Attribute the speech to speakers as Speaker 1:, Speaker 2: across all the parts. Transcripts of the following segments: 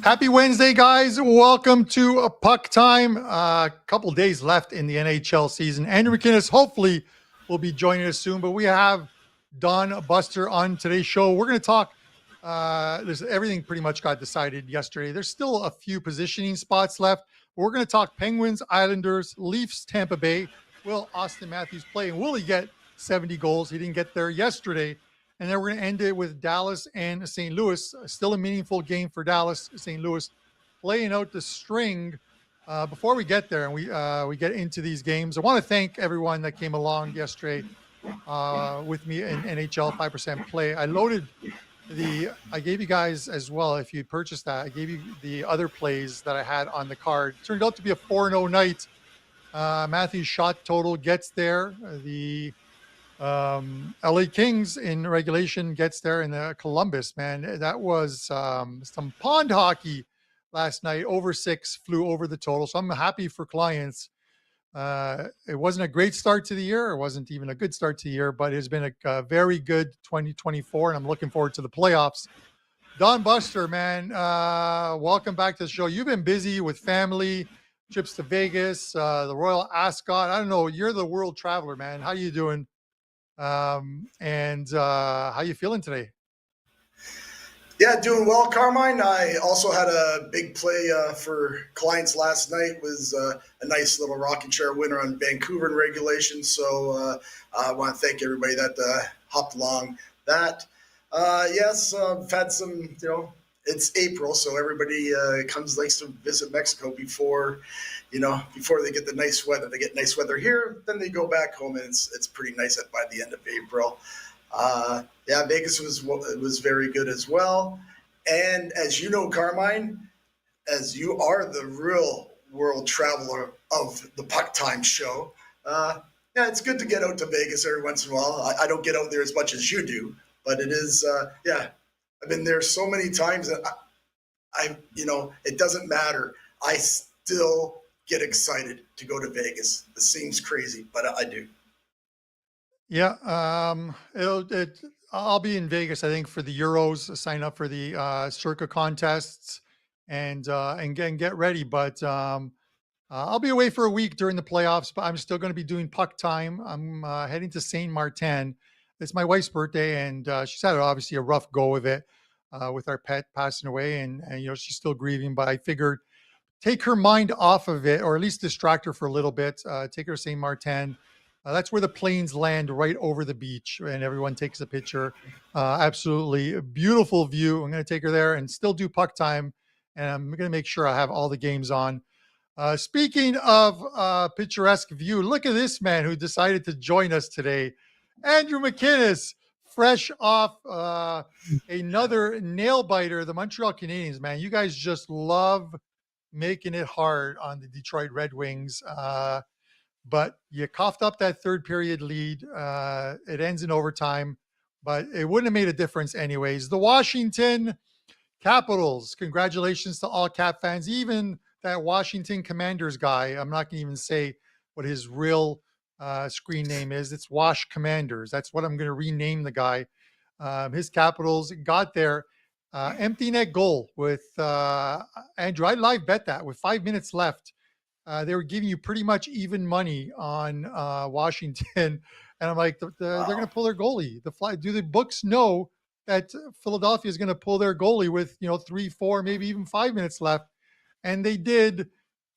Speaker 1: Happy Wednesday, guys. Welcome to a Puck Time. A couple days left in the NHL season. Andrew McInnes hopefully will be joining us soon, but we have Don Buster on today's show. We're going to talk. Everything pretty much got decided yesterday. There's still a few positioning spots left. We're going to talk Penguins, Islanders, Leafs, Tampa Bay. Will Austin Matthews play? And will he get 70 goals? He didn't get there yesterday. And then we're going to end it with Dallas and St. Louis. Still a meaningful game for Dallas, St. Louis, playing out the string. Before we get there and we get into these games, I want to thank everyone that came along yesterday with me in NHL 5% Play. I gave you guys as well, if you purchased that, I gave you the other plays that I had on the card. It turned out to be a 4-0 night. Matthew's shot total gets there. The LA Kings in regulation gets there, in the Columbus, man. That was some pond hockey last night. Over 6 flew over the total. So I'm happy for clients. It wasn't a great start to the year. It wasn't even a good start to the year, but it's been a very good 2024, and I'm looking forward to the playoffs. Don Buster, man, welcome back to the show. You've been busy with family, trips to Vegas, the Royal Ascot. I don't know. You're the world traveler, man. How you doing? And how you feeling today?
Speaker 2: Yeah, doing well, Carmine. I also had a big play for clients last night. It was a nice little rocking chair winner on Vancouver in regulation. So I want to thank everybody that hopped along that. Yes, I've had some, it's April, so everybody likes to visit Mexico before they get the nice weather. They get nice weather here, then they go back home, and it's pretty nice by the end of April. Vegas was very good as well. And as you know, Carmine, as you are the real world traveler of the PuckTime show, it's good to get out to Vegas every once in a while. I don't get out there as much as you do, but it is, I've been there so many times that it doesn't matter. I still get excited to go to Vegas. It seems crazy, but I do.
Speaker 1: Yeah, I'll be in Vegas, I think, for the Euros. Sign up for the Circa contests and get ready. But I'll be away for a week during the playoffs. But I'm still going to be doing Puck Time. I'm heading to Saint Martin. It's my wife's birthday, and she's had obviously a rough go of it with our pet passing away, and she's still grieving. But I figured take her mind off of it, or at least distract her for a little bit. Take her to Saint Martin. That's where the planes land, right over the beach, and everyone takes a picture. Absolutely beautiful view. I'm going to take her there and still do Puck Time, and I'm going to make sure I have all the games on. Speaking of picturesque view, look at this man who decided to join us today. Andrew McInnes, fresh off another nail biter. The Montreal Canadiens, man. You guys just love making it hard on the Detroit Red Wings. But you coughed up that third period lead. It ends in overtime, but it wouldn't have made a difference anyways. The Washington Capitals, congratulations to all Cap fans, even that Washington Commanders guy. I'm not going to even say what his real screen name is. It's Wash Commanders. That's what I'm going to rename the guy. His Capitals got their empty net goal with Andrew. I live bet that with 5 minutes left. They were giving you pretty much even money on Washington. And I'm like, they're going to pull their goalie. Do the books know that Philadelphia is going to pull their goalie with, 3, 4, maybe even 5 minutes left? And they did.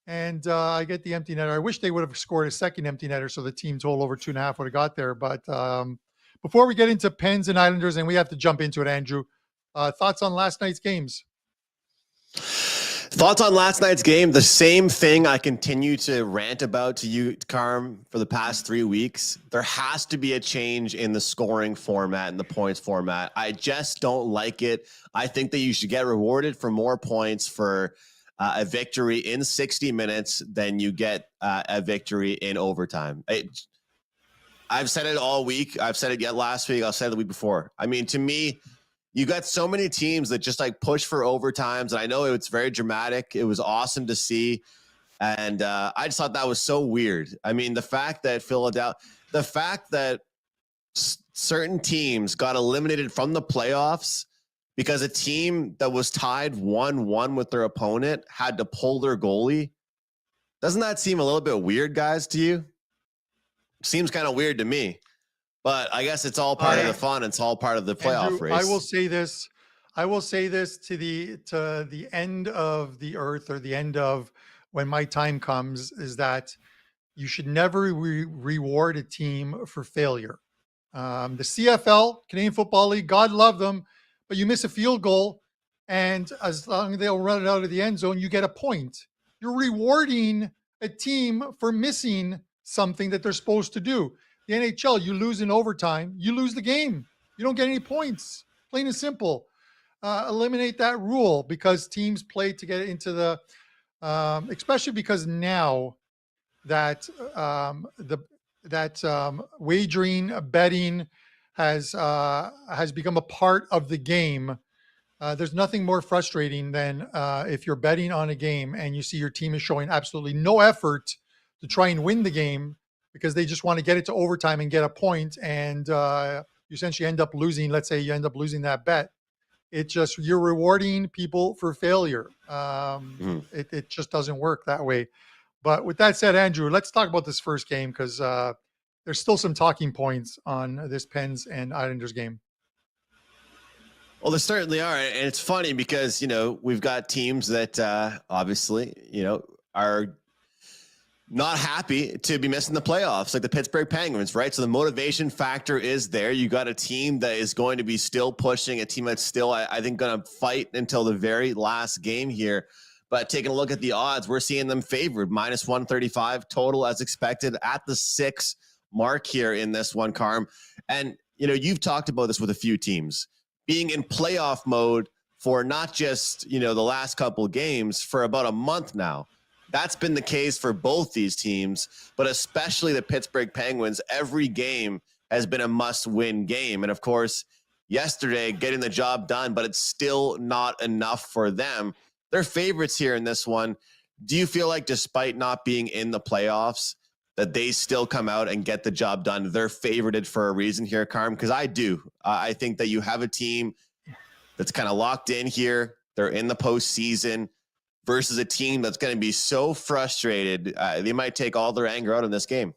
Speaker 1: And I get the empty netter. I wish they would have scored a second empty netter so the team total over 2.5 would have got there. But before we get into Pens and Islanders, and we have to jump into it, Andrew, thoughts on last night's games?
Speaker 3: Thoughts on last night's game? The same thing I continue to rant about to you, Carm, for the past 3 weeks. There has to be a change in the scoring format and the points format. I just don't like it. I think that you should get rewarded for more points for a victory in 60 minutes than you get a victory in overtime. I've said it all week. I've said it yet last week. I'll say it the week before. I mean, to me, you got so many teams that just push for overtimes. And I know it's very dramatic. It was awesome to see. And I just thought that was so weird. I mean, the fact that certain teams got eliminated from the playoffs because a team that was tied 1-1 with their opponent had to pull their goalie. Doesn't that seem a little bit weird, guys, to you? Seems kind of weird to me, but I guess it's all part of the fun. It's all part of the playoff
Speaker 1: Andrew,
Speaker 3: race.
Speaker 1: I will say this. I will say this to the end of the earth, or the end of when my time comes, is that you should never reward a team for failure. The CFL, Canadian Football League, God love them, but you miss a field goal, and as long as they'll run it out of the end zone, you get a point. You're rewarding a team for missing something that they're supposed to do. The NHL, you lose in overtime, you lose the game. You don't get any points. Plain and simple. Eliminate that rule, because teams play to get into the, especially because now that wagering, betting has become a part of the game. There's nothing more frustrating than if you're betting on a game and you see your team is showing absolutely no effort to try and win the game, because they just want to get it to overtime and get a point, and you essentially end up losing. Let's say you end up losing that bet. You're rewarding people for failure. It just doesn't work that way. But with that said, Andrew, let's talk about this first game, because there's still some talking points on this Pens and Islanders game.
Speaker 3: Well, there certainly are. And it's funny because, we've got teams that obviously, are not happy to be missing the playoffs, like the Pittsburgh Penguins, right? So the motivation factor is there. You got a team that is going to be still pushing, a team that's still, I think, going to fight until the very last game here. But taking a look at the odds, we're seeing them favored, minus 135 total as expected at the 6 mark here in this one, Carm. And, you've talked about this with a few teams being in playoff mode for not just, the last couple games, for about a month now. That's been the case for both these teams, but especially the Pittsburgh Penguins. Every game has been a must-win game. And of course, yesterday getting the job done, but it's still not enough for them. They're favorites here in this one. Do you feel like, despite not being in the playoffs, that they still come out and get the job done? They're favorited for a reason here, Carm, because I do. I think that you have a team that's kind of locked in here. They're in the postseason versus a team that's going to be so frustrated. They might take all their anger out in this game.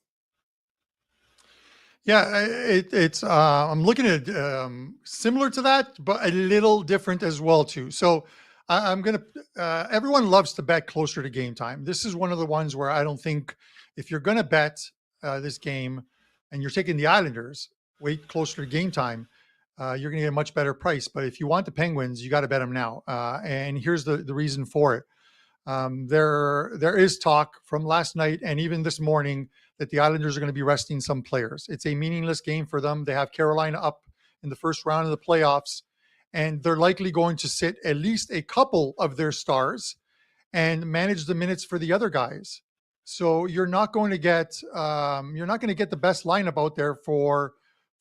Speaker 1: Yeah, it's I'm looking at similar to that, but a little different as well too. So I'm gonna. Everyone loves to bet closer to game time. This is one of the ones where I don't think, if you're gonna bet this game and you're taking the Islanders, wait closer to game time. You're gonna get a much better price. But if you want the Penguins, you got to bet them now. And here's the reason for it. There is talk from last night and even this morning that the Islanders are going to be resting some players. It's a meaningless game for them. They have Carolina up in the first round of the playoffs, and they're likely going to sit at least a couple of their stars and manage the minutes for the other guys. So you're not going to get the best lineup out there for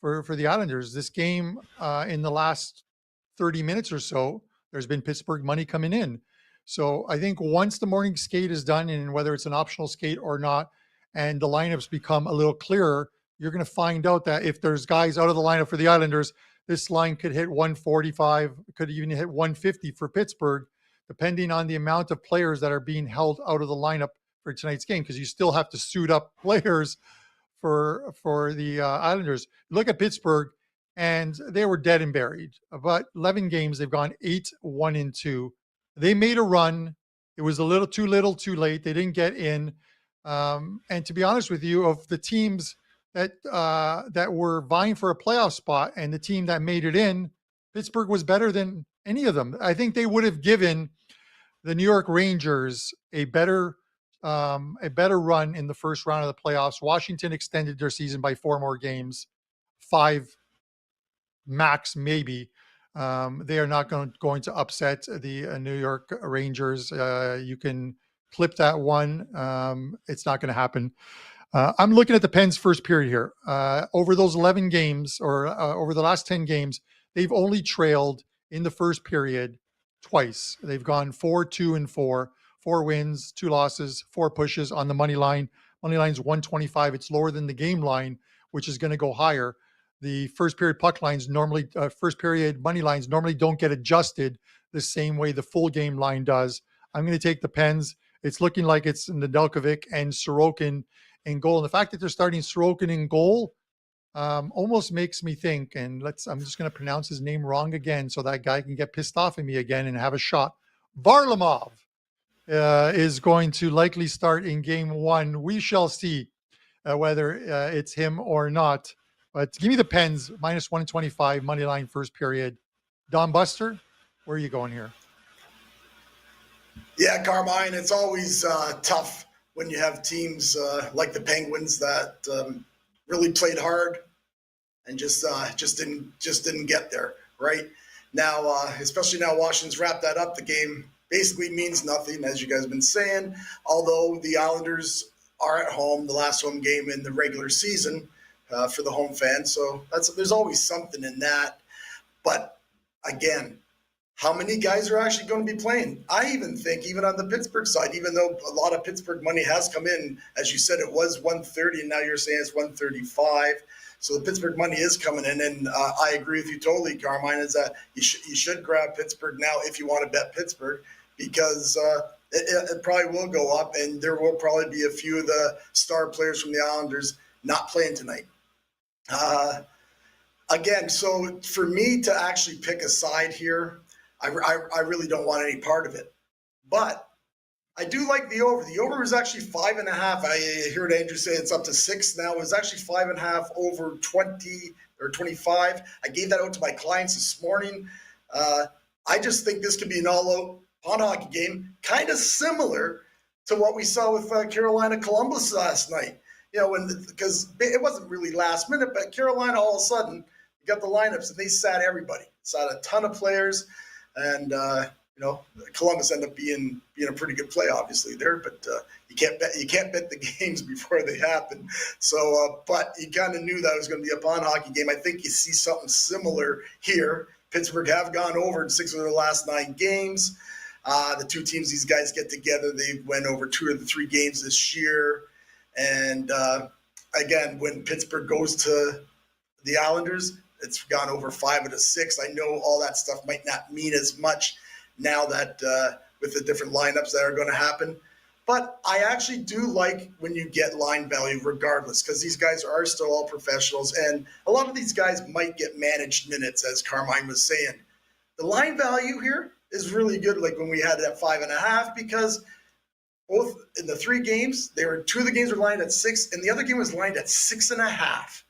Speaker 1: the Islanders. This game, in the last 30 minutes or so, there's been Pittsburgh money coming in. So I think once the morning skate is done, and whether it's an optional skate or not, and the lineups become a little clearer, you're going to find out that if there's guys out of the lineup for the Islanders, this line could hit 145, could even hit 150 for Pittsburgh, depending on the amount of players that are being held out of the lineup for tonight's game, because you still have to suit up players for the Islanders. Look at Pittsburgh, and they were dead and buried. But 11 games, they've gone 8-1-2. They made a run. It was a little too late. They didn't get in. And to be honest with you, of the teams that were vying for a playoff spot and the team that made it in, Pittsburgh was better than any of them. I think they would have given the New York Rangers a better run in the first round of the playoffs. Washington extended their season by 4 more games, 5 max maybe. They are not going to upset the New York Rangers. You can clip that one. It's not going to happen. I'm looking at the Pens first period here. Over those 11 games, or over the last 10 games, they've only trailed in the first period twice. They've gone 4-2-4, 4 wins, 2 losses, 4 pushes on the money line. Money line's 125. It's lower than the game line, which is going to go higher. the first period puck lines normally, first period money lines normally don't get adjusted the same way the full game line does. I'm going to take the Pens. It's looking like it's Nedeljkovic and Sorokin in goal. And the fact that they're starting Sorokin in goal almost makes me think, and I'm just going to pronounce his name wrong again so that guy can get pissed off at me again and have a shot. Varlamov is going to likely start in game one. We shall see whether it's him or not. But give me the Pens, minus 125, money line first period. Don Buster, where are you going here?
Speaker 2: Yeah, Carmine, it's always tough when you have teams like the Penguins that really played hard and just didn't get there. Right now, especially now, Washington's wrapped that up. The game basically means nothing, as you guys have been saying. Although the Islanders are at home, the last home game in the regular season for the home fans, so there's always something in that. But again, how many guys are actually going to be playing? I even think, even on the Pittsburgh side, even though a lot of Pittsburgh money has come in, as you said, it was 130, and now you're saying it's 135. So the Pittsburgh money is coming in, and I agree with you totally, Carmine, is that you should grab Pittsburgh now if you want to bet Pittsburgh, because it probably will go up, and there will probably be a few of the star players from the Islanders not playing tonight. Again, so for me to actually pick a side here, I really don't want any part of it. But I do like the over. The over is actually 5.5. I heard Andrew say it's up to 6 now. It's actually 5.5 over 20 or 25. I gave that out to my clients this morning. I just think this could be an all-out pond hockey game, kind of similar to what we saw with Carolina Columbus last night. You know, because it wasn't really last minute, but Carolina all of a sudden got the lineups and they sat everybody, sat a ton of players, and Columbus ended up being a pretty good play, obviously there, but you can't bet the games before they happen. So, but you kind of knew that it was going to be a pond hockey game. I think you see something similar here. Pittsburgh have gone over in 6 of their last 9 games. The two teams, these guys get together, they went over 2 of the 3 games this year. And again, when Pittsburgh goes to the Islanders, it's gone over 5 of the 6. I know all that stuff might not mean as much now that with the different lineups that are going to happen. But I actually do like when you get line value regardless, because these guys are still all professionals. And a lot of these guys might get managed minutes, as Carmine was saying. The line value here is really good, like when we had it at 5.5, because both in the 3 games, 2 of the games were lined at 6, and the other game was lined at 6.5.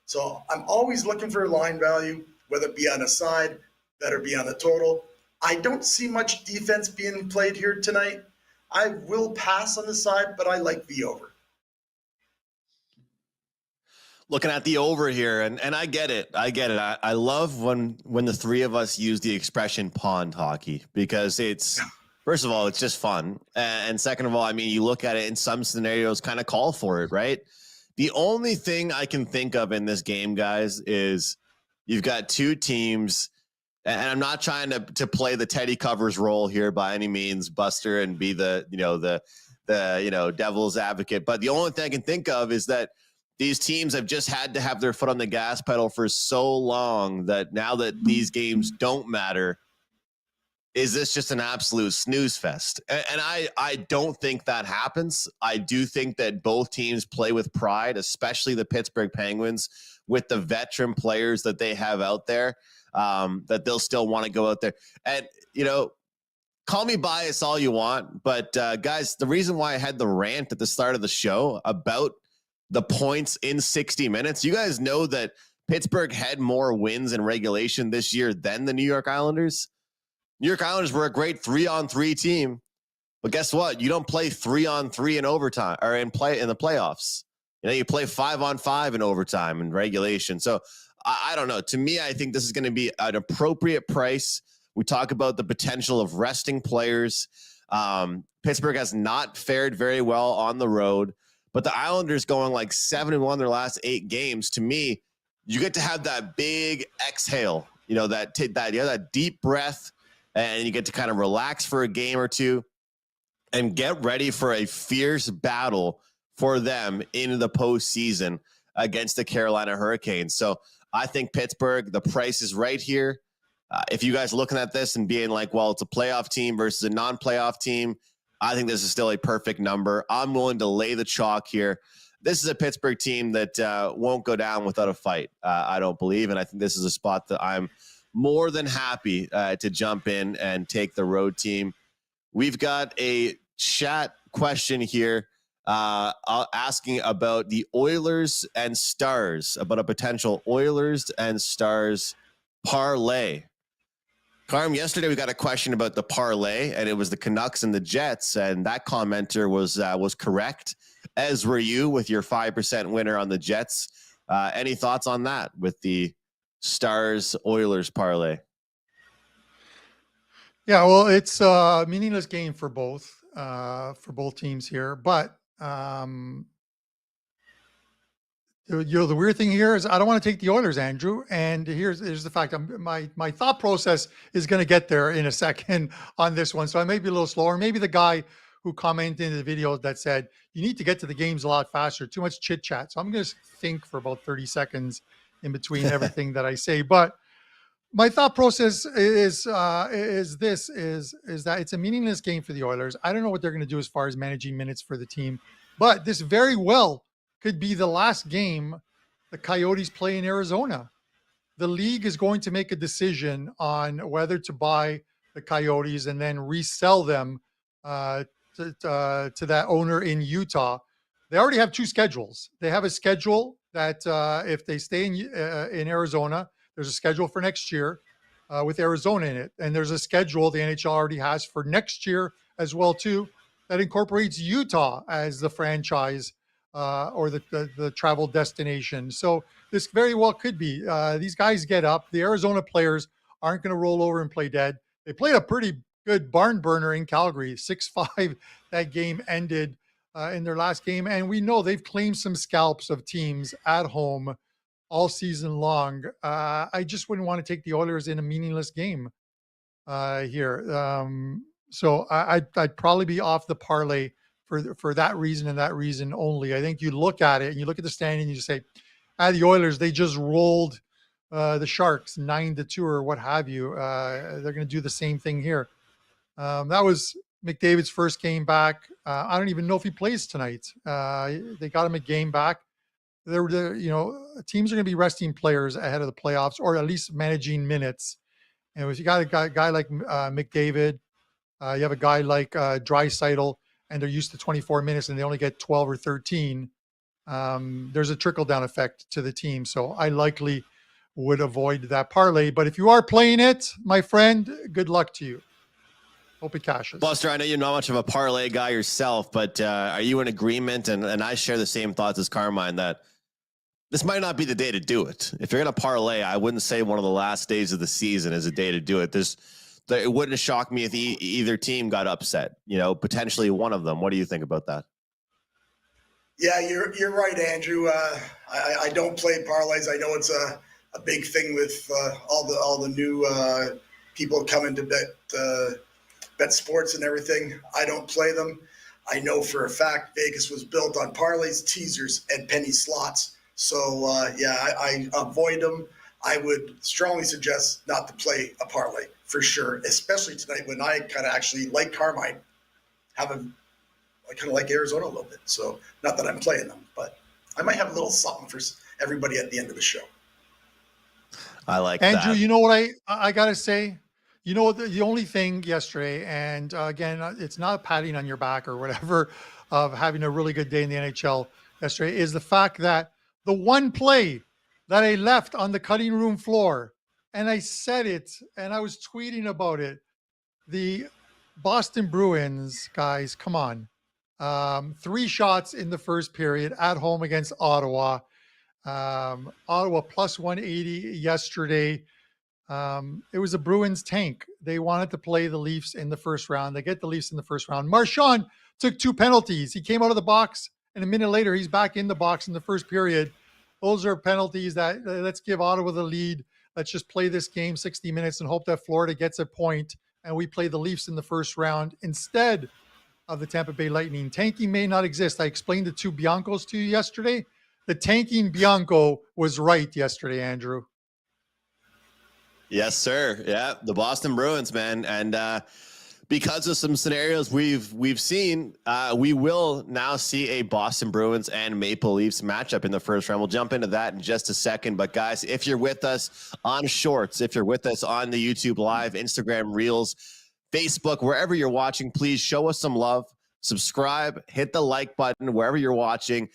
Speaker 2: So I'm always looking for a line value, whether it be on a side, better be on a total. I don't see much defense being played here tonight. I will pass on the side, but I like the over.
Speaker 3: Looking at the over here, and I get it. I love when the 3 of us use the expression pond hockey, because it's, first of all, it's just fun. And second of all, I mean, you look at it in some scenarios kind of call for it, right? The only thing I can think of in this game, guys, is you've got 2 teams, and I'm not trying to play the Teddy Covers role here by any means, Buster, and be the devil's advocate. But the only thing I can think of is that these teams have just had to have their foot on the gas pedal for so long that now that these games don't matter, is this just an absolute snooze fest? And I don't think that happens. I do think that both teams play with pride, especially the Pittsburgh Penguins, with the veteran players that they have out there, that they'll still want to go out there. And, call me biased all you want, but guys, the reason why I had the rant at the start of the show about the points in 60 minutes, you guys know that Pittsburgh had more wins in regulation this year than the New York Islanders. New York Islanders were a great 3-on-3 team, but guess what? You don't play 3-on-3 in overtime or in the playoffs. You play 5-on-5 in overtime and regulation. So I don't know. To me, I think this is going to be an appropriate price. We talk about the potential of resting players. Pittsburgh has not fared very well on the road, but the Islanders going like 7-1 their last 8 games. To me, you get to have that big exhale, that deep breath, and you get to kind of relax for a game or two and get ready for a fierce battle for them in the postseason against the Carolina Hurricanes. So I think Pittsburgh, the price is right here. If you guys are looking at this and being like, well, it's a playoff team versus a non-playoff team, I think this is still a perfect number. I'm willing to lay the chalk here. This is a Pittsburgh team that won't go down without a fight, I don't believe. And I think this is a spot that I'm more than happy to jump in and take the road team. We've got a chat question here asking about the Oilers and Stars, about a potential Oilers and Stars parlay. Carm, yesterday we got a question about the parlay, and it was the Canucks and the Jets, and that commenter was correct, as were you with your 5% winner on the Jets. Any thoughts on that with the Stars Oilers parlay?
Speaker 1: Yeah, well, it's a meaningless game for both teams here, but the weird thing here is I don't want to take the Oilers, Andrew. And here's the fact: my thought process is going to get there in a second on this one, so I may be a little slower. Maybe the guy who commented in the video that said you need to get to the games a lot faster, too much chit chat. So I'm going to think for about 30 seconds in between everything that I say. But my thought process is that it's a meaningless game for the Oilers. I don't know what they're going to do as far as managing minutes for the team, but this very well could be the last game the Coyotes play in Arizona. The league is going to make a decision on whether to buy the Coyotes and then resell them to that owner in Utah. They already have two schedules. They have a schedule that if they stay in Arizona, there's a schedule for next year with Arizona in it. And there's a schedule the NHL already has for next year as well, too, that incorporates Utah as the franchise or the travel destination. So this very well could be. These guys get up. The Arizona players aren't going to roll over and play dead. They played a pretty good barn burner in Calgary, 6-5. That game ended in their last game. And we know they've claimed some scalps of teams at home all season long. I just wouldn't want to take the Oilers in a meaningless game here. So I'd probably be off the parlay for that reason and that reason only. I think you look at it and you look at the standing and you say, the Oilers, they just rolled the Sharks 9-2 or what have you. They're going to do the same thing here. That was McDavid's first game back. I don't even know if he plays tonight. They got him a game back. Teams are going to be resting players ahead of the playoffs, or at least managing minutes. And if you got a guy like McDavid, you have a guy like Draisaitl, and they're used to 24 minutes and they only get 12 or 13. There's a trickle-down effect to the team. So I likely would avoid that parlay. But if you are playing it, my friend, good luck to you. Hope it cashes.
Speaker 3: Buster, I know you're not much of a parlay guy yourself, but are you in agreement? And I share the same thoughts as Carmine that this might not be the day to do it. If you're going to parlay, I wouldn't say one of the last days of the season is a day to do it. It wouldn't have shocked me if either team got upset, potentially one of them. What do you think about that?
Speaker 2: Yeah, you're right, Andrew. I don't play parlays. I know it's a big thing with all the new people coming to bet sports and everything. I don't play them. I know for a fact Vegas was built on parlays, teasers, and penny slots. So I avoid them. I would strongly suggest not to play a parlay for sure, especially tonight when I kind of actually like Carmine. I kind of like Arizona a little bit. So not that I'm playing them, but I might have a little something for everybody at the end of the show.
Speaker 3: I like
Speaker 1: Andrew,
Speaker 3: that.
Speaker 1: you know what I got to say? The only thing yesterday, and again, it's not patting on your back or whatever of having a really good day in the NHL yesterday, is the fact that the one play that I left on the cutting room floor, and I said it, and I was tweeting about it, the Boston Bruins, guys, come on. 3 shots in the first period at home against Ottawa. Ottawa plus 180 yesterday. It was a Bruins tank. They wanted to play the Leafs in the first round. They get the Leafs in the first round. Marchand took 2 penalties. He came out of the box, and a minute later, he's back in the box in the first period. Those are penalties that let's give Ottawa the lead. Let's just play this game 60 minutes and hope that Florida gets a point, and we play the Leafs in the first round instead of the Tampa Bay Lightning. Tanking may not exist. I explained the 2 Biancos to you yesterday. The tanking Bianco was right yesterday, Andrew.
Speaker 3: Yes, sir. Yeah, the Boston Bruins, man. And because of some scenarios we've seen, we will now see a Boston Bruins and Maple Leafs matchup in the first round. We'll jump into that in just a second. But guys, if you're with us on Shorts, if you're with us on the YouTube Live, Instagram Reels, Facebook, wherever you're watching, please show us some love. Subscribe, hit the like button wherever you're watching.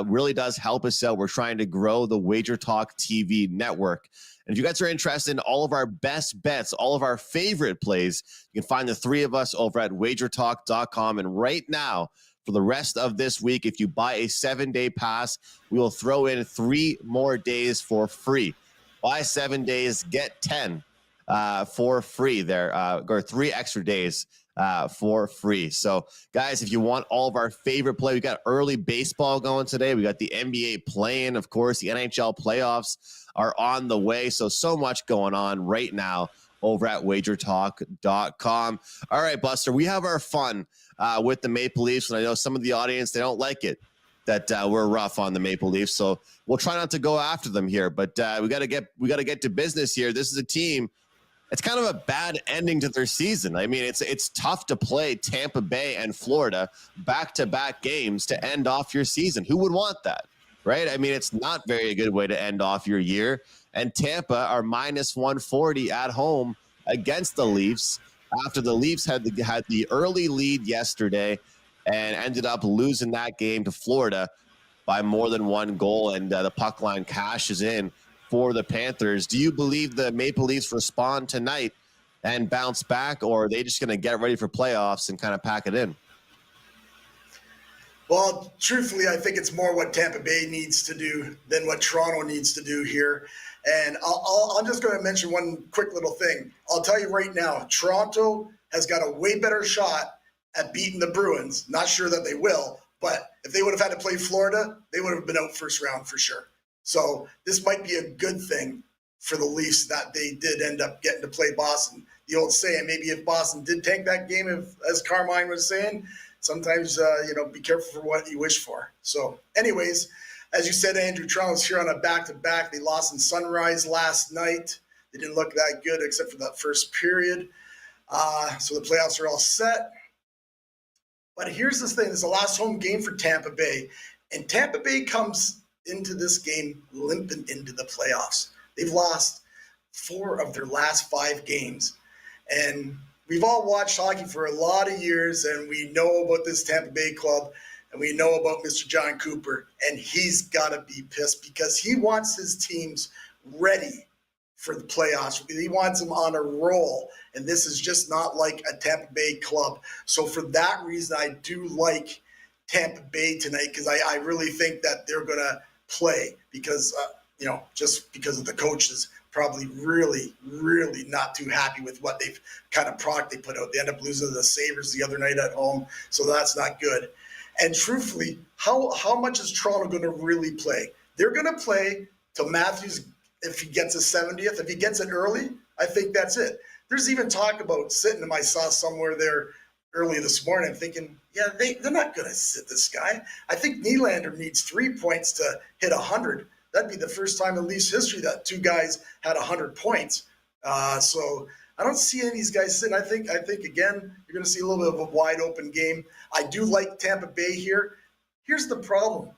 Speaker 3: Really does help us out. We're trying to grow the WagerTalk TV network. And if you guys are interested in all of our best bets, all of our favorite plays, you can find the three of us over at wagertalk.com. And right now, for the rest of this week, if you buy a 7-day pass, we will throw in 3 more days for free. Buy 7 days, get 10 for free there, or 3 extra days for free. So, guys, if you want all of our favorite play, we got early baseball going today. We got the NBA playing, of course, the NHL playoffs are on the way. So much going on right now over at wagertalk.com. All right, Buster, we have our fun with the Maple Leafs. And I know some of the audience, they don't like it that we're rough on the Maple Leafs. So we'll try not to go after them here, but we got to get to business here. This is a team. It's kind of a bad ending to their season. I mean, it's tough to play Tampa Bay and Florida back-to-back games to end off your season. Who would want that? Right? I mean, it's not very good way to end off your year. And Tampa are minus 140 at home against the Leafs after the Leafs had the early lead yesterday and ended up losing that game to Florida by more than 1 goal. And the puck line cashes in for the Panthers. Do you believe the Maple Leafs respond tonight and bounce back, or are they just going to get ready for playoffs and kind of pack it in?
Speaker 2: Well, truthfully, I think it's more what Tampa Bay needs to do than what Toronto needs to do here. And I'm just going to mention one quick little thing. I'll tell you right now, Toronto has got a way better shot at beating the Bruins. Not sure that they will, but if they would have had to play Florida, they would have been out first round for sure. So this might be a good thing for the Leafs that they did end up getting to play Boston. The old saying, maybe if Boston did tank that game, as Carmine was saying, sometimes, be careful for what you wish for. So anyways, as you said, Andrew, Toronto's here on a back-to-back. They lost in Sunrise last night. They didn't look that good except for that first period. So the playoffs are all set. But here's the thing. This is the last home game for Tampa Bay. And Tampa Bay comes into this game limping into the playoffs. They've lost 4 of their last 5 games. And we've all watched hockey for a lot of years, and we know about this Tampa Bay club, and we know about Mr. John Cooper, and he's got to be pissed because he wants his teams ready for the playoffs. He wants them on a roll, and this is just not like a Tampa Bay club. So for that reason, I do like Tampa Bay tonight because I really think that they're going to play because, just because of the coaches probably really, really not too happy with what they've kind of product they put out. They end up losing to the Sabres the other night at home, so that's not good. And truthfully, how much is Toronto going to really play? They're going to play till Matthews, if he gets his 70th. If he gets it early, I think that's it. There's even talk about sitting him. I saw somewhere there early this morning thinking, yeah, they're not going to sit this guy. I think Nylander needs 3 points to hit 100. That'd be the first time in Leafs history that 2 guys had 100 points. So I don't see any of these guys sitting. I think again, you're going to see a little bit of a wide open game. I do like Tampa Bay here. Here's the problem.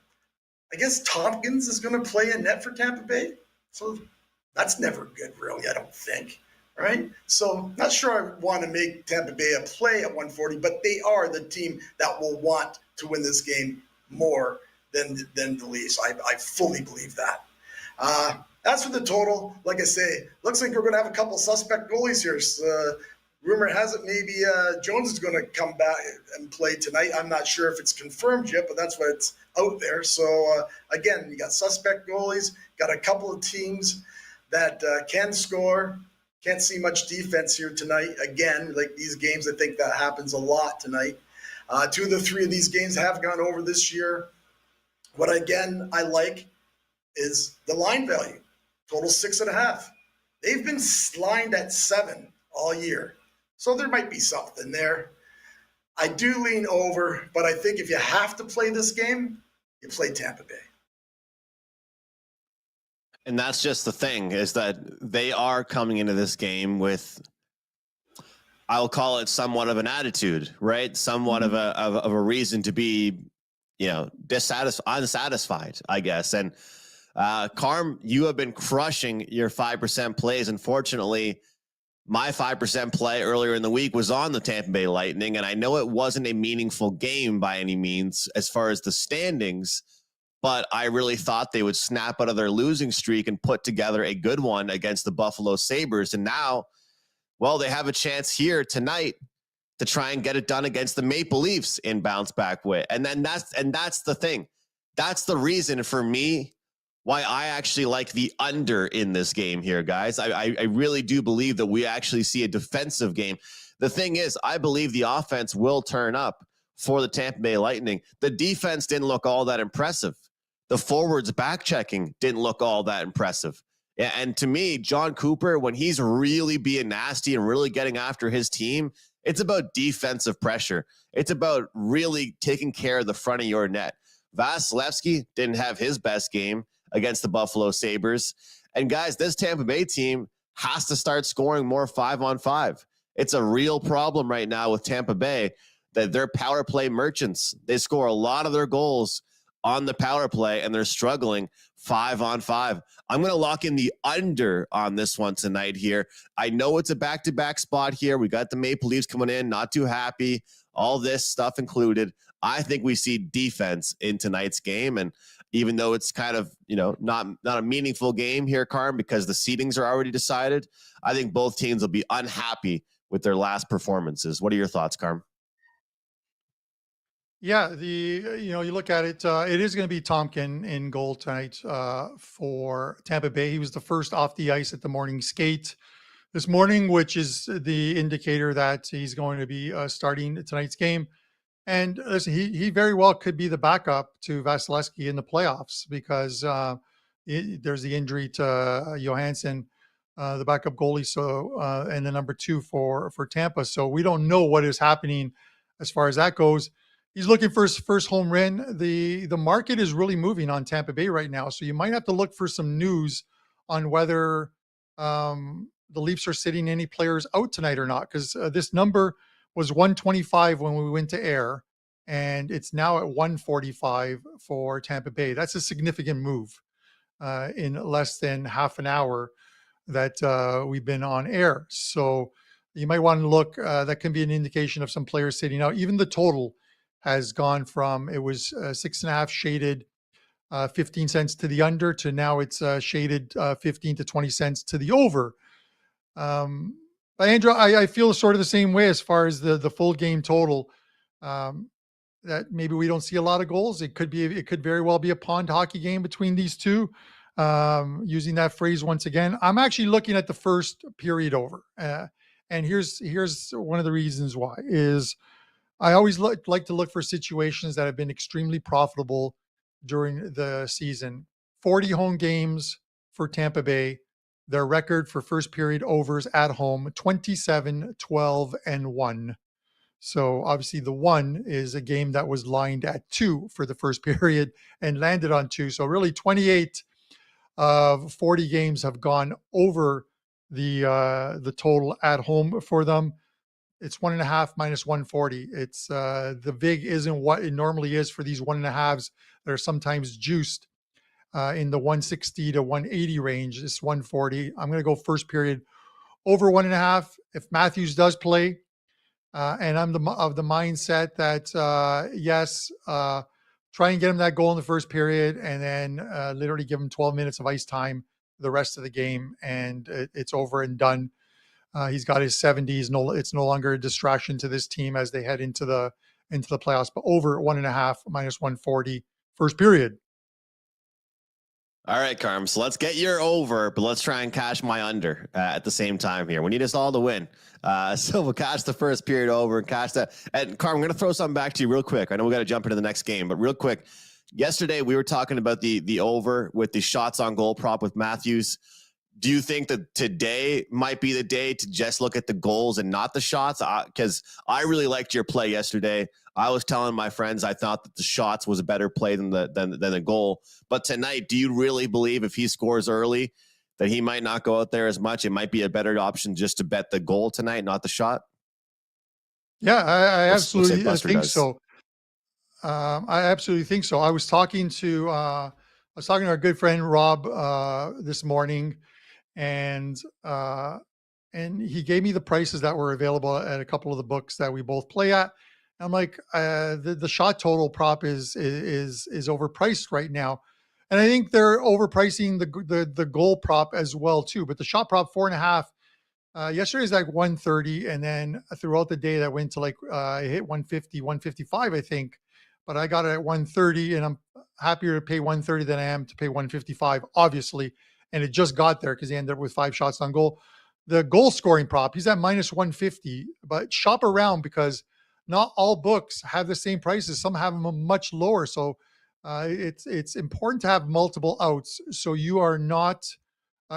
Speaker 2: I guess Tompkins is going to play in net for Tampa Bay. So that's never good, really, I don't think. Right? So not sure I want to make Tampa Bay a play at 140, but they are the team that will want to win this game more than the Leafs. I fully believe that. As for the total, like I say, looks like we're going to have a couple suspect goalies here. Rumor has it maybe Jones is going to come back and play tonight. I'm not sure if it's confirmed yet, but that's what's out there. So, again, you got suspect goalies, got a couple of teams that can score. Can't see much defense here tonight. Again, like these games, I think that happens a lot tonight. 2 of the 3 of these games have gone over this year. What, again, I like is the line value. Total 6.5. They've been lined at 7 all year. So there might be something there. I do lean over, but I think if you have to play this game, you play Tampa Bay.
Speaker 3: And that's just the thing, is that they are coming into this game with, I'll call it somewhat of an attitude, right? Somewhat of a reason to be, unsatisfied, I guess. And Carm, you have been crushing your 5% plays. Unfortunately, my 5% play earlier in the week was on the Tampa Bay Lightning, and I know it wasn't a meaningful game by any means as far as the standings, but I really thought they would snap out of their losing streak and put together a good one against the Buffalo Sabres. And now, well, they have a chance here tonight to try and get it done against the Maple Leafs in bounce back way. And that's the thing. That's the reason for me why I actually like the under in this game here, guys. I really do believe that we actually see a defensive game. The thing is, I believe the offense will turn up for the Tampa Bay Lightning. The defense didn't look all that impressive. The forwards back checking didn't look all that impressive. And to me, John Cooper, when he's really being nasty and really getting after his team, it's about defensive pressure. It's about really taking care of the front of your net. Vasilevsky didn't have his best game against the Buffalo Sabres. And guys, this Tampa Bay team has to start scoring more 5-on-5. It's a real problem right now with Tampa Bay that they're power play merchants. They score a lot of their goals on the power play, and they're struggling 5-on-5. I'm going to lock in the under on this one tonight here. I know it's a back-to-back spot here. We got the Maple Leafs coming in, not too happy, all this stuff included. I think we see defense in tonight's game, and even though it's kind of, not a meaningful game here, Carm, because the seedings are already decided, I think both teams will be unhappy with their last performances. What are your thoughts, Carm?
Speaker 1: Yeah, you look at it, it is going to be Tompkin in goal tonight for Tampa Bay. He was the first off the ice at the morning skate this morning, which is the indicator that he's going to be starting tonight's game. And listen, he very well could be the backup to Vasilevsky in the playoffs because there's the injury to Johansson, the backup goalie, so and the number 2 for Tampa. So we don't know what is happening as far as that goes. He's looking for his first home run. The market is really moving on Tampa Bay right now, so you might have to look for some news on whether the Leafs are sitting any players out tonight or not, because this number was 125 when we went to air, and it's now at 145 for Tampa Bay. That's a significant move in less than half an hour that we've been on air. So you might want to look. That can be an indication of some players sitting out. Even the total has gone from, it was 6.5 shaded 15 cents to the under, to now it's shaded 15 to 20 cents to the over. But Andrew, I feel sort of the same way as far as the full game total. That maybe we don't see a lot of goals. It could very well be a pond hockey game between these two. Using that phrase once again, I'm actually looking at the first period over. And here's one of the reasons why is I always like to look for situations that have been extremely profitable during the season. 40 home games for Tampa Bay. Their record for first period overs at home, 27, 12, and 1. So obviously the 1 is a game that was lined at 2 for the first period and landed on 2. So really 28 of 40 games have gone over the total at home for them. It's 1.5 minus 140. It's the VIG isn't what it normally is for these 1.5s that are sometimes juiced in the 160 to 180 range. It's 140. I'm going to go first period over 1.5. If Matthews does play, and I'm of the mindset that yes, try and get him that goal in the first period, and then literally give him 12 minutes of ice time the rest of the game, and it's over and done. He's got his 70s. It's no longer a distraction to this team as they head into the playoffs. But over 1.5 minus 140 first period.
Speaker 3: All right, Carm. So let's get your over, but let's try and cash my under at the same time here. We need us all to win. So we'll cash the first period over and cash that. And Carm, I'm going to throw something back to you real quick. I know we got to jump into the next game, but real quick. Yesterday we were talking about the over with the shots on goal prop with Matthews. Do you think that today might be the day to just look at the goals and not the shots? Because I really liked your play yesterday. I was telling my friends I thought that the shots was a better play than the goal. But tonight, do you really believe if he scores early that he might not go out there as much? It might be a better option just to bet the goal tonight, not the shot.
Speaker 1: Yeah, I absolutely
Speaker 3: Buster
Speaker 1: think
Speaker 3: does.
Speaker 1: so. I absolutely think so. I was talking to our good friend Rob this morning, and he gave me the prices that were available at a couple of the books that we both play at. I'm like, the shot total prop is overpriced right now, and I think they're overpricing the goal prop as well too. But the shot prop 4.5. Yesterday's like 130, and then throughout the day that went to like I hit 150, 155, I think. But I got it at 130, and I'm happier to pay 130 than I am to pay 155, obviously. And it just got there because he ended up with 5 shots on goal. The goal scoring prop, he's at minus 150, but shop around because not all books have the same prices. Some have them much lower. So it's important to have multiple outs so you are not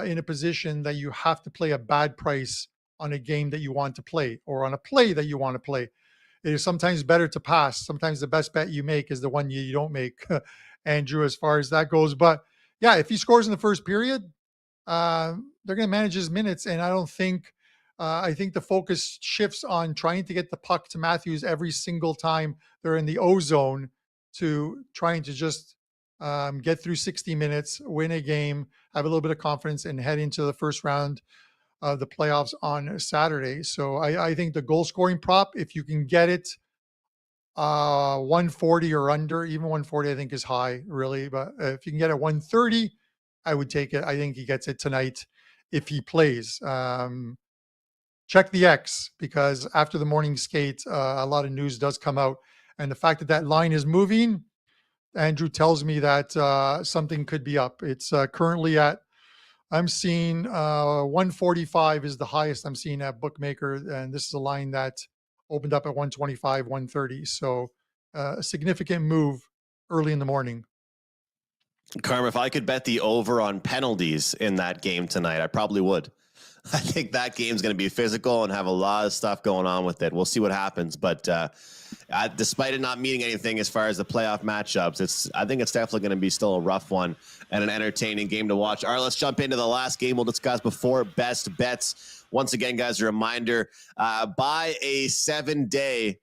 Speaker 1: in a position that you have to play a bad price on a game that you want to play or on a play that you want to play. It is sometimes better to pass. Sometimes the best bet you make is the one you don't make, Andrew, as far as that goes. But yeah, if he scores in the first period, they're going to manage his minutes. And I don't think, I think the focus shifts on trying to get the puck to Matthews every single time they're in the O zone to trying to just get through 60 minutes, win a game, have a little bit of confidence, and head into the first round of the playoffs on Saturday. So I think the goal scoring prop, if you can get it 140 or under, even 140, I think is high, really. But if you can get it 130, I would take it. I think he gets it tonight if he plays. Check the X because after the morning skate, a lot of news does come out. And the fact that that line is moving, Andrew tells me that something could be up. It's currently at, I'm seeing 145 is the highest I'm seeing at Bookmaker. And this is a line that opened up at 125, 130. So a significant move early in the morning.
Speaker 3: Carm, if I could bet the over on penalties in that game tonight, I probably would. I think that game's going to be physical and have a lot of stuff going on with it. We'll see what happens. But despite it not meaning anything as far as the playoff matchups, I think it's definitely going to be still a rough one and an entertaining game to watch. All right, let's jump into the last game we'll discuss before best bets. Once again, guys, a reminder, buy a 7-day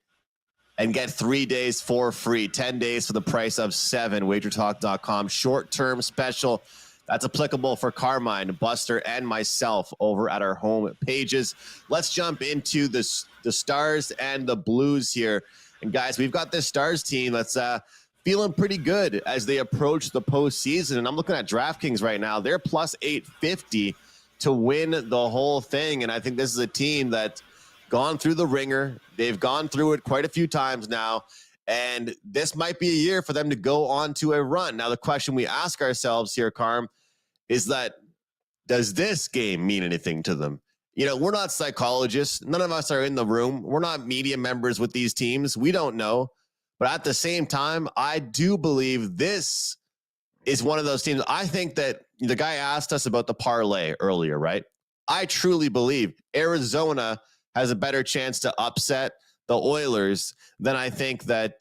Speaker 3: and get 3 days for free. 10 days for the price of 7. WagerTalk.com. Short-term special. That's applicable for Carmine, Buster, and myself over at our home pages. Let's jump into the Stars and the Blues here. And guys, we've got this Stars team that's feeling pretty good as they approach the postseason. And I'm looking at DraftKings right now. They're plus 850 to win the whole thing. And I think this is a team that's gone through the ringer. They've gone through it quite a few times now. And this might be a year for them to go on to a run. Now, the question we ask ourselves here, Carm, is that does this game mean anything to them? You know, we're not psychologists. None of us are in the room. We're not media members with these teams. We don't know. But at the same time, I do believe this is one of those teams. I think that the guy asked us about the parlay earlier, right? I truly believe Arizona has a better chance to upset the Oilers than I think that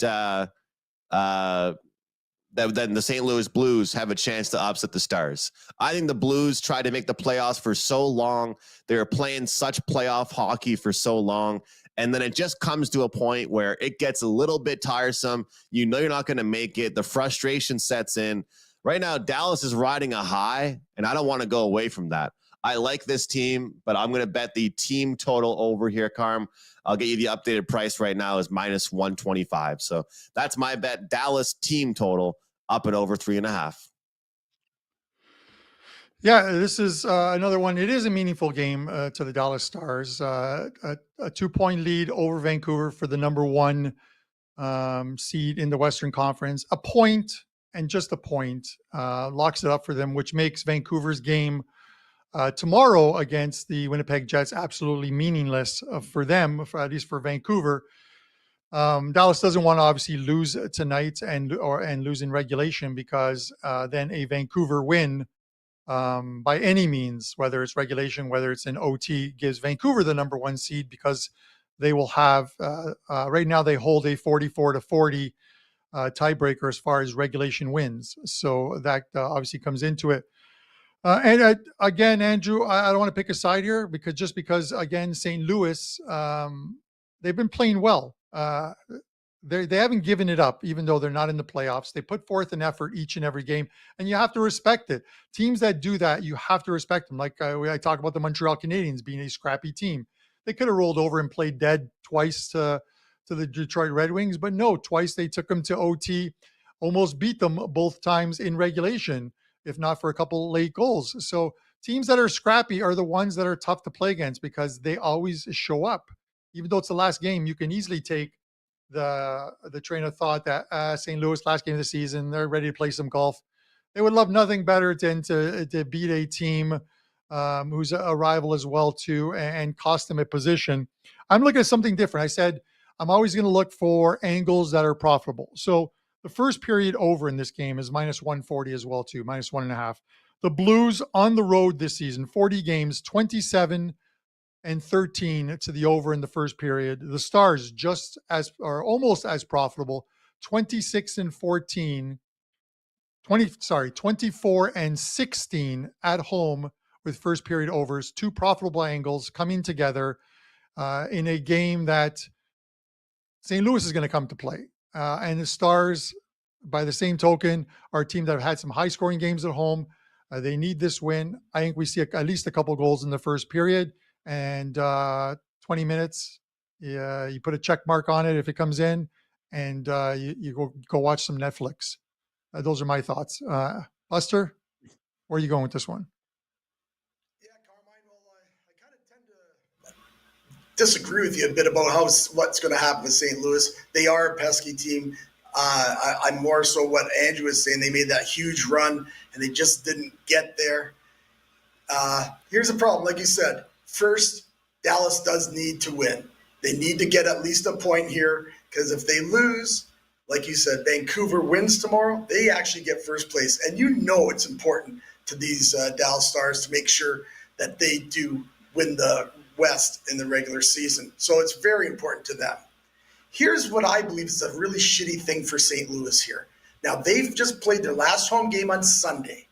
Speaker 3: then the St. Louis Blues have a chance to upset the Stars. I think the Blues tried to make the playoffs for so long. They were playing such playoff hockey for so long. And then it just comes to a point where it gets a little bit tiresome. You know you're not going to make it. The frustration sets in. Right now, Dallas is riding a high, and I don't want to go away from that. I like this team, but I'm going to bet the team total over here, Carm. I'll get you the updated price right now is minus 125. So that's my bet. Dallas team total up and over 3.5.
Speaker 1: Yeah, this is another one. It is a meaningful game to the Dallas Stars. A 2-point lead over Vancouver for the number 1 seed in the Western Conference. A point and just a point locks it up for them, which makes Vancouver's game tomorrow against the Winnipeg Jets absolutely meaningless for them, at least for Vancouver. Dallas doesn't want to obviously lose tonight and lose in regulation because then a Vancouver win by any means, whether it's regulation, whether it's in OT, gives Vancouver the number one seed because they will have, right now they hold a 44-40 tiebreaker as far as regulation wins. So that obviously comes into it. Again, Andrew, I don't want to pick a side here because again, St. Louis, they've been playing well. They haven't given it up, even though they're not in the playoffs. They put forth an effort each and every game, and you have to respect it. Teams that do that, you have to respect them. Like I talk about the Montreal Canadiens being a scrappy team. They could have rolled over and played dead twice to the Detroit Red Wings, but no, twice they took them to OT, almost beat them both times in regulation, if not for a couple late goals. So teams that are scrappy are the ones that are tough to play against because they always show up. Even though it's the last game, you can easily take the train of thought that St. Louis last game of the season, they're ready to play some golf. They would love nothing better than to beat a team who's a rival as well too, and cost them a position. I'm looking at something different. I said I'm always going to look for angles that are profitable. So the first period over in this game is minus 140 as well too, minus 1.5. The Blues on the road this season, 40 games, 27 and 13 to the over in the first period. The Stars just as or almost as profitable, 26 and 14, 24 and 16 at home with first period overs. Two profitable angles coming together in a game that St. Louis is going to come to play. And the Stars, by the same token, are a team that have had some high scoring games at home. They need this win. I think we see at least a couple goals in the first period. And 20 minutes, you put a check mark on it if it comes in, and you go watch some Netflix. Those are my thoughts. Buster, where are you going with this one?
Speaker 2: Yeah, Carmine. Well, I kind of tend to disagree with you a bit about what's going to happen with St. Louis. They are a pesky team. I'm more so what Andrew was saying. They made that huge run, and they just didn't get there. Here's the problem, like you said. First, Dallas does need to win. They need to get at least a point here because if they lose, like you said, Vancouver wins tomorrow, they actually get first place. And you know it's important to these Dallas Stars to make sure that they do win the West in the regular season. So it's very important to them. Here's what I believe is a really shitty thing for St. Louis here. Now, they've just played their last home game on Sunday.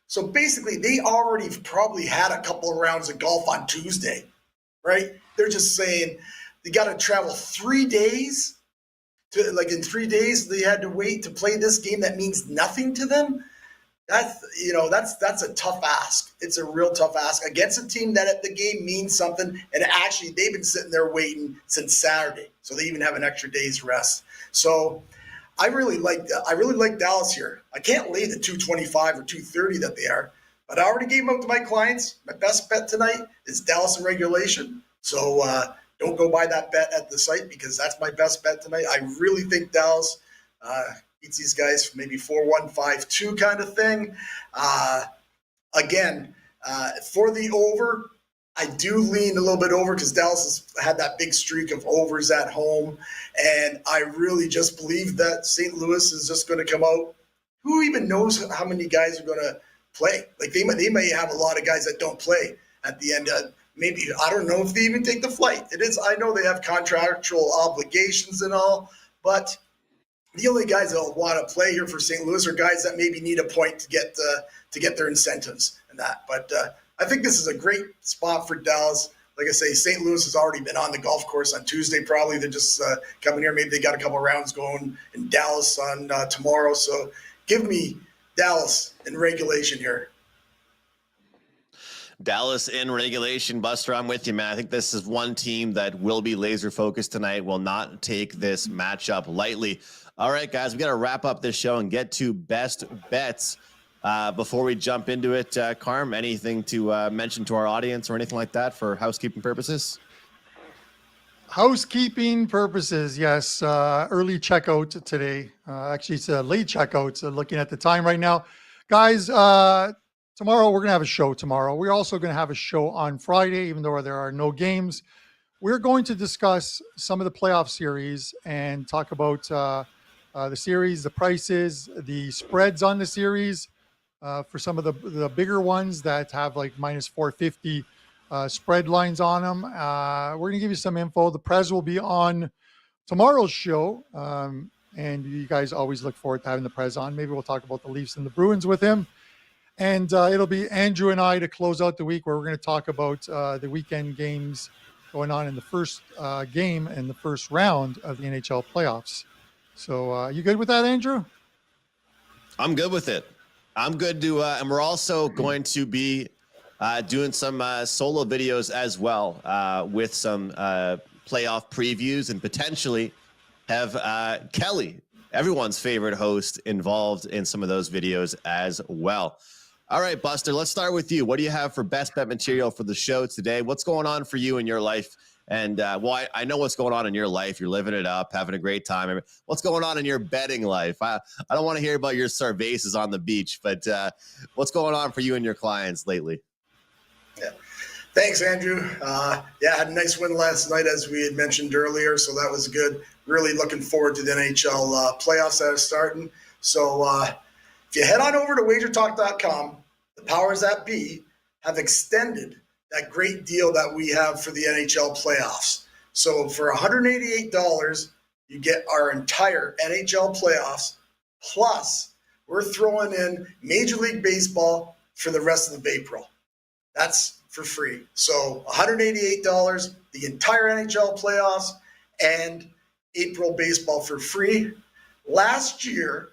Speaker 2: So basically, they already probably had a couple of rounds of golf on Tuesday, right? They're just saying they got to travel 3 days. In 3 days, they had to wait to play this game that means nothing to them. That's a tough ask. It's a real tough ask against a team that at the game means something. And actually, they've been sitting there waiting since Saturday, so they even have an extra day's rest. So I really like Dallas here. I can't lay the 225 or 230 that they are, but I already gave them out to my clients. My best bet tonight is Dallas in regulation. So don't go buy that bet at the site because that's my best bet tonight. I really think Dallas beats these guys maybe 4-1, 5-2 kind of thing. Again, for the over, I do lean a little bit over because Dallas has had that big streak of overs at home. And I really just believe that St. Louis is just going to come out. Who even knows how many guys are going to play? Like they may have a lot of guys that don't play at the end. Maybe, I don't know if they even take the flight. I know they have contractual obligations and all, but the only guys that will want to play here for St. Louis are guys that maybe need a point to get their incentives and that. But I think this is a great spot for Dallas. Like I say, St. Louis has already been on the golf course on Tuesday. Probably they're just coming here. Maybe they got a couple of rounds going in Dallas on tomorrow. So give me Dallas in regulation here.
Speaker 3: Dallas in regulation. Buster, I'm with you, man. I think this is one team that will be laser focused tonight, will not take this matchup lightly. All right, guys, we got to wrap up this show and get to best bets. Before we jump into it, Carm, anything to mention to our audience or anything like that for housekeeping purposes?
Speaker 1: Housekeeping purposes, yes. Early checkout today. Actually, it's a late checkout. So looking at the time right now. Guys, tomorrow we're going to have a show tomorrow. We're also going to have a show on Friday, even though there are no games. We're going to discuss some of the playoff series and talk about the series, the prices, the spreads on the series. for some of the bigger ones that have like minus 450 spread lines on them. We're going to give you some info. The Prez will be on tomorrow's show. And you guys always look forward to having the Prez on. Maybe we'll talk about the Leafs and the Bruins with him. And it'll be Andrew and I to close out the week, where we're going to talk about the weekend games going on in the first game and the first round of the NHL playoffs. So you good with that, Andrew?
Speaker 3: I'm good with it. I'm good to, and we're also going to be doing some solo videos as well with some playoff previews, and potentially have Kelly, everyone's favorite host, involved in some of those videos as well. All right, Buster, let's start with you. What do you have for best bet material for the show today? What's going on for you in your life? And well, I know what's going on in your life. You're living it up, having a great time. What's going on in your betting life? I don't want to hear about your cervezas on the beach, but what's going on for you and your clients lately?
Speaker 2: Yeah. Thanks, Andrew. Yeah, had a nice win last night, as we had mentioned earlier, so that was good. Really looking forward to the NHL playoffs that are starting. So if you head on over to WagerTalk.com, the powers that be have extended that great deal that we have for the NHL playoffs. So for $188, you get our entire NHL playoffs, plus we're throwing in Major League Baseball for the rest of April. That's for free. So $188, the entire NHL playoffs and April baseball for free. Last year,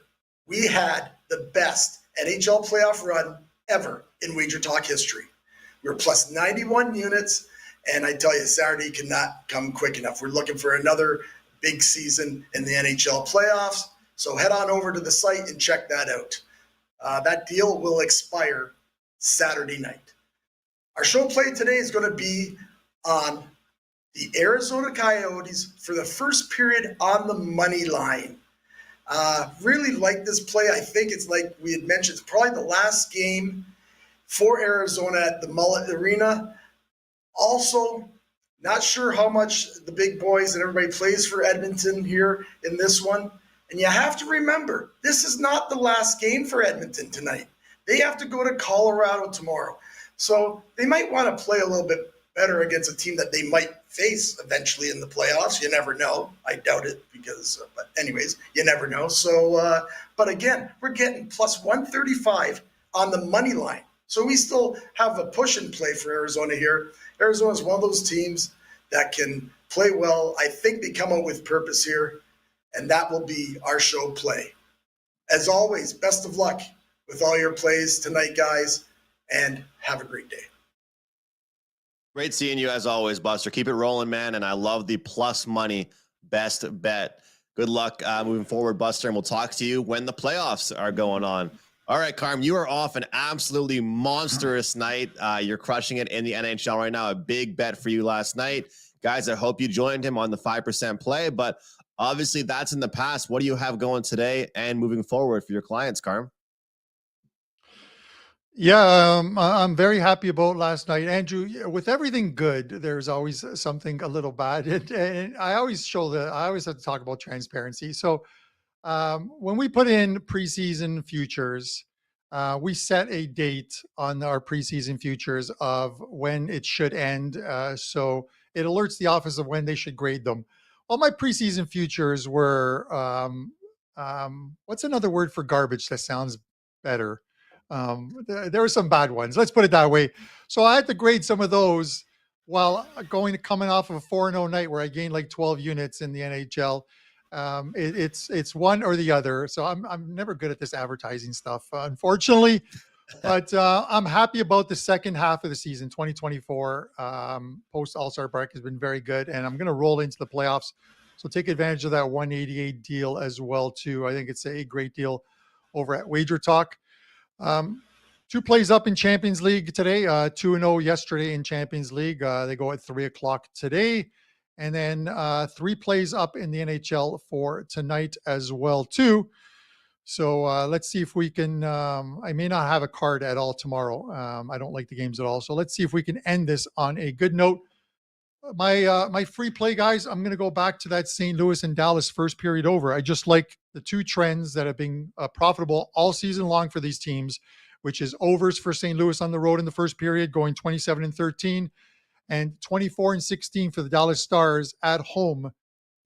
Speaker 2: we had the best NHL playoff run ever in WagerTalk history. We were plus 91 units, and I tell you, Saturday cannot come quick enough. We're looking for another big season in the NHL playoffs. So head on over to the site and check that out. That deal will expire Saturday night. Our show play today is going to be on the Arizona Coyotes for the first period on the money line. Really like this play. I think it's, like we had mentioned, it's probably the last game for Arizona at the Mullet Arena. Also, not sure how much the big boys and everybody plays for Edmonton here in this one. And you have to remember, this is not the last game for Edmonton tonight. They have to go to Colorado tomorrow. So they might want to play a little bit better against a team that they might face eventually in the playoffs. You never know. I doubt it because, but anyways, you never know. So, but again, we're getting plus 135 on the money line. So we still have a push and play for Arizona here. Arizona is one of those teams that can play well. I think they come out with purpose here, and that will be our show play. As always, best of luck with all your plays tonight, guys, and have a great day.
Speaker 3: Great seeing you as always, Buster. Keep it rolling, man. And I love the plus money best bet. Good luck moving forward, Buster, and we'll talk to you when the playoffs are going on. All right, Carm, you are off an absolutely monstrous night. You're crushing it in the NHL right now. A big bet for you last night. Guys, I hope you joined him on the 5% play, but obviously that's in the past. What do you have going today and moving forward for your clients, Carm?
Speaker 1: Yeah, I'm very happy about last night, Andrew. With everything good, there's always something a little bad, and I always have to talk about transparency. So when we put in preseason futures, we set a date on our preseason futures of when it should end, so it alerts the office of when they should grade them. All my preseason futures were what's another word for garbage that sounds better? There were some bad ones. Let's put it that way. So I had to grade some of those while coming off of a 4-0 night where I gained like 12 units in the NHL. It's one or the other. So I'm never good at this advertising stuff, unfortunately. But I'm happy about the second half of the season, 2024. Post All-Star break has been very good, and I'm going to roll into the playoffs. So take advantage of that 188 deal as well too. I think it's a great deal over at WagerTalk. 2 plays up in Champions League today, 2-0 yesterday in Champions League. They go at 3:00 today. And then 3 plays up in the NHL for tonight as well too. So let's see if we can, I may not have a card at all tomorrow. I don't like the games at all. So let's see if we can end this on a good note. My free play, guys, I'm going to go back to that St. Louis and Dallas first period over. I just like the 2 trends that have been profitable all season long for these teams, which is overs for St. Louis on the road in the first period, going 27-13, and 24-16 for the Dallas Stars at home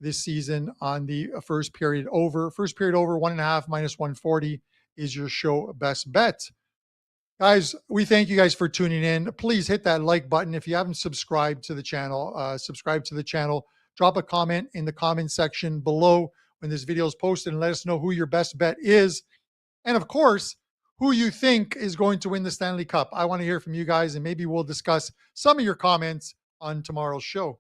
Speaker 1: this season on the first period over. First period over 1.5 minus 140 is your show best bet. Guys, we thank you guys for tuning in. Please hit that like button. If you haven't subscribed to the channel, subscribe to the channel. Drop a comment in the comment section below when this video is posted and let us know who your best bet is. And of course, who you think is going to win the Stanley Cup. I want to hear from you guys, and maybe we'll discuss some of your comments on tomorrow's show.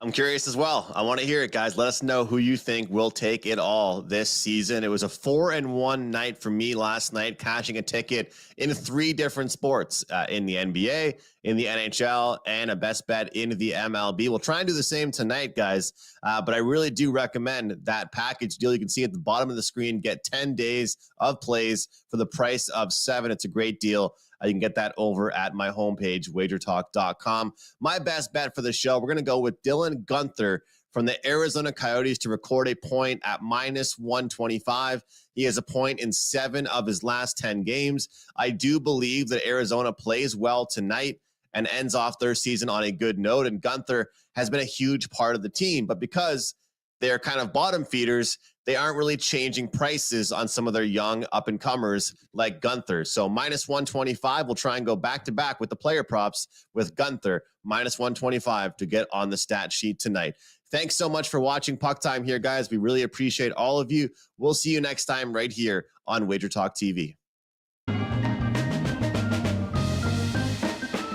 Speaker 3: I'm curious as well. I want to hear it, guys. Let us know who you think will take it all this season. It was a 4-1 night for me last night, cashing a ticket in 3 different sports, in the NBA, in the NHL, and a best bet in the MLB. We'll try and do the same tonight, guys. But I really do recommend that package deal. You can see at the bottom of the screen, get 10 days of plays for the price of 7. It's a great deal. You can get that over at my homepage, WagerTalk.com. My best bet for the show, we're going to go with Dylan Guenther from the Arizona Coyotes to record a point at minus 125. He has a point in 7 of his last 10 games. I do believe that Arizona plays well tonight and ends off their season on a good note. And Guenther has been a huge part of the team, but because they're kind of bottom feeders, they aren't really changing prices on some of their young up-and-comers like Guenther. So minus 125, we'll try and go back-to-back with the player props with Guenther, minus 125 to get on the stat sheet tonight. Thanks so much for watching Puck Time here, guys. We really appreciate all of you. We'll see you next time right here on WagerTalk TV.